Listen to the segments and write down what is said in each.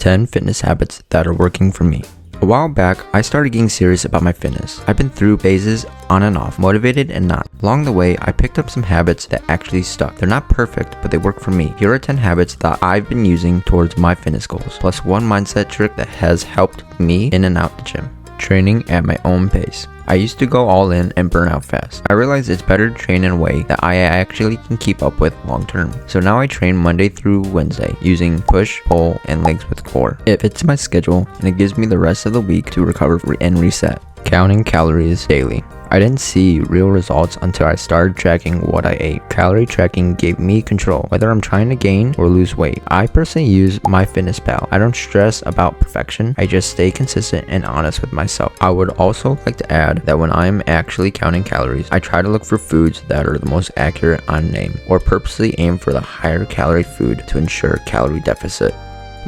10 fitness habits that are working for me. A while back, I started getting serious about my fitness. I've been through phases on and off, motivated and not. Along the way, I picked up some habits that actually stuck. They're not perfect, but they work for me. Here are 10 habits that I've been using towards my fitness goals, plus one mindset trick that has helped me in and out the gym. Training at my own pace. I used to go all in and burn out fast. I realized it's better to train in a way that I actually can keep up with long term. So now I train Monday through Wednesday using push, pull, and legs with core. It fits my schedule and it gives me the rest of the week to recover and reset. Counting calories daily. I didn't see real results until I started tracking what I ate. Calorie tracking gave me control, whether I'm trying to gain or lose weight. I personally use MyFitnessPal. I don't stress about perfection. I just stay consistent and honest with myself. I would also like to add that when I'm actually counting calories, I try to look for foods that are the most accurate on name, or purposely aim for the higher calorie food to ensure calorie deficit.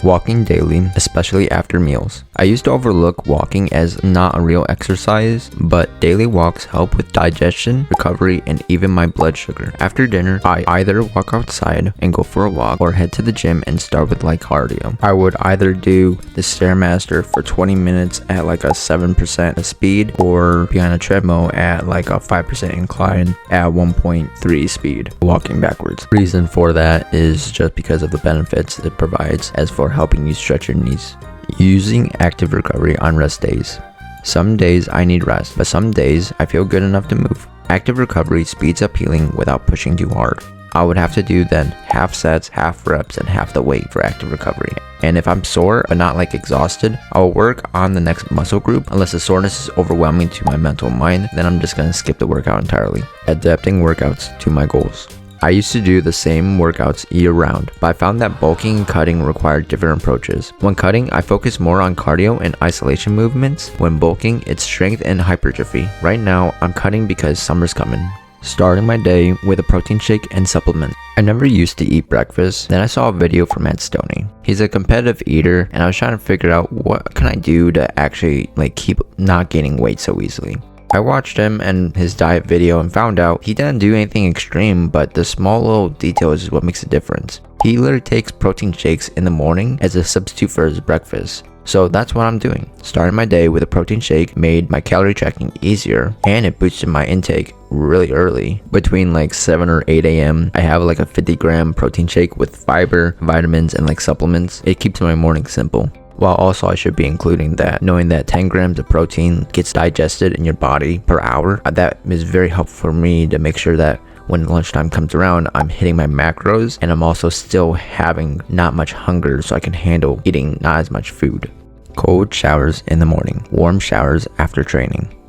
Walking daily, especially after meals. I used to overlook walking as not a real exercise, but daily walks help with digestion, recovery, and even my blood sugar. After dinner, I either walk outside and go for a walk or head to the gym and start with light cardio. I would either do the Stairmaster for 20 minutes at like a 7% speed or be on a treadmill at like a 5% incline at 1.3 speed, walking backwards. Reason for that is just because of the benefits it provides as for helping you stretch your knees. Using active recovery on rest days. Some days I need rest, but some days I feel good enough to move. Active recovery speeds up healing without pushing too hard. I would have to do then half sets, half reps, and half the weight for active recovery. And if I'm sore but not like exhausted, I will work on the next muscle group. Unless the soreness is overwhelming to my mental mind, then I'm just gonna skip the workout entirely. Adapting workouts to my goals. I used to do the same workouts year round, but I found that bulking and cutting required different approaches. When cutting, I focus more on cardio and isolation movements. When bulking, it's strength and hypertrophy. Right now, I'm cutting because summer's coming. Starting my day with a protein shake and supplement. I never used to eat breakfast, then I saw a video from Matt Stoney. He's a competitive eater, and I was trying to figure out what can I do to actually keep not gaining weight so easily. I watched him and his diet video and found out he didn't do anything extreme, but the small little details is what makes a difference. He literally takes protein shakes in the morning as a substitute for his breakfast. So that's what I'm doing. Starting my day with a protein shake made my calorie tracking easier, and it boosted my intake really early. Between 7 or 8 a.m. I have a 50-gram protein shake with fiber, vitamins, and supplements. It keeps my morning simple. While also I should be including that knowing that 10 grams of protein gets digested in your body per hour, that is very helpful for me to make sure that when lunchtime comes around, I'm hitting my macros and I'm also still having not much hunger so I can handle eating not as much food. Cold showers in the morning, warm showers after training.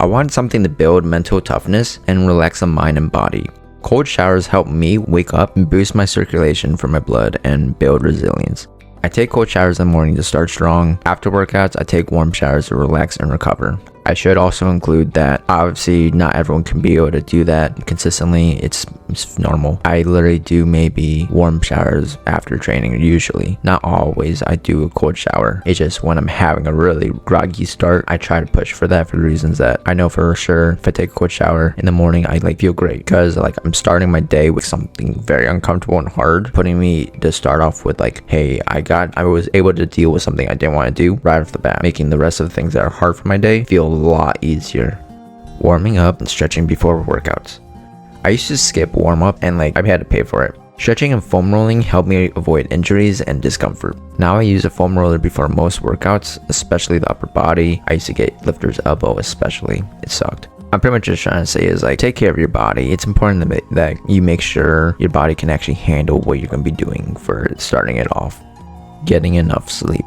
I wanted something to build mental toughness and relax the mind and body. Cold showers help me wake up and boost my circulation for my blood and build resilience. I take cold showers in the morning to start strong. After workouts, I take warm showers to relax and recover. I should also include that obviously not everyone can be able to do that consistently. It's normal. I literally do maybe warm showers after training usually. Not always. I do a cold shower. It's just when I'm having a really groggy start, I try to push for that for the reasons that I know for sure if I take a cold shower in the morning, I feel great because I'm starting my day with something very uncomfortable and hard, putting me to start off with hey, I was able to deal with something I didn't want to do right off the bat, making the rest of the things that are hard for my day feel a lot easier. Warming up and stretching before workouts. I used to skip warm up and I had to pay for it. Stretching and foam rolling helped me avoid injuries and discomfort. Now I use a foam roller before most workouts, especially the upper body. I used to get lifter's elbow especially. It sucked. I'm pretty much just trying to say is take care of your body. It's important that you make sure your body can actually handle what you're going to be doing for starting it off. Getting enough sleep.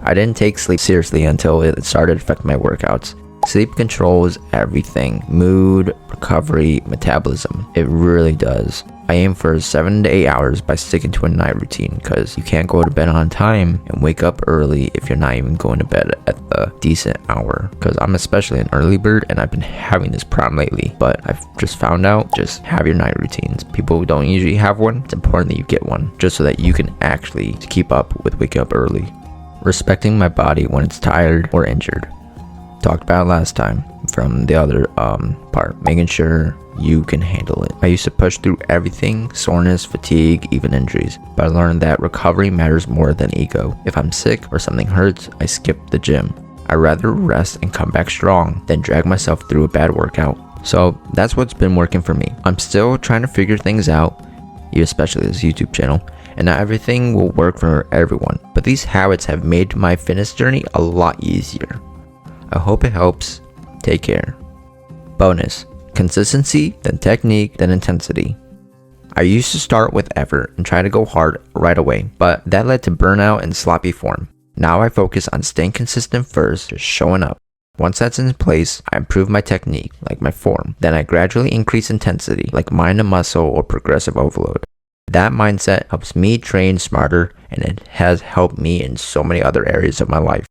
I didn't take sleep seriously until it started affecting my workouts. Sleep controls everything. Mood, recovery, metabolism. It really does. I aim for 7 to 8 hours by sticking to a night routine because you can't go to bed on time and wake up early if you're not even going to bed at the decent hour. Because I'm especially an early bird and I've been having this problem lately. But I've just found out, just have your night routines. People who don't usually have one, it's important that you get one just so that you can actually keep up with waking up early. Respecting my body when it's tired or injured. talked about last time from the other part, making sure you can handle it. I used to push through everything, soreness, fatigue, even injuries, but I learned that recovery matters more than ego. If I'm sick or something hurts, I skip the gym. I'd rather rest and come back strong than drag myself through a bad workout. So that's what's been working for me. I'm still trying to figure things out, especially this YouTube channel, and not everything will work for everyone, but these habits have made my fitness journey a lot easier. I hope it helps. Take care. Bonus: consistency, then technique, then intensity. I used to start with effort and try to go hard right away, but that led to burnout and sloppy form. Now I focus on staying consistent first, just showing up. Once that's in place, I improve my technique, like my form. Then I gradually increase intensity, like mind to muscle or progressive overload. That mindset helps me train smarter, and it has helped me in so many other areas of my life.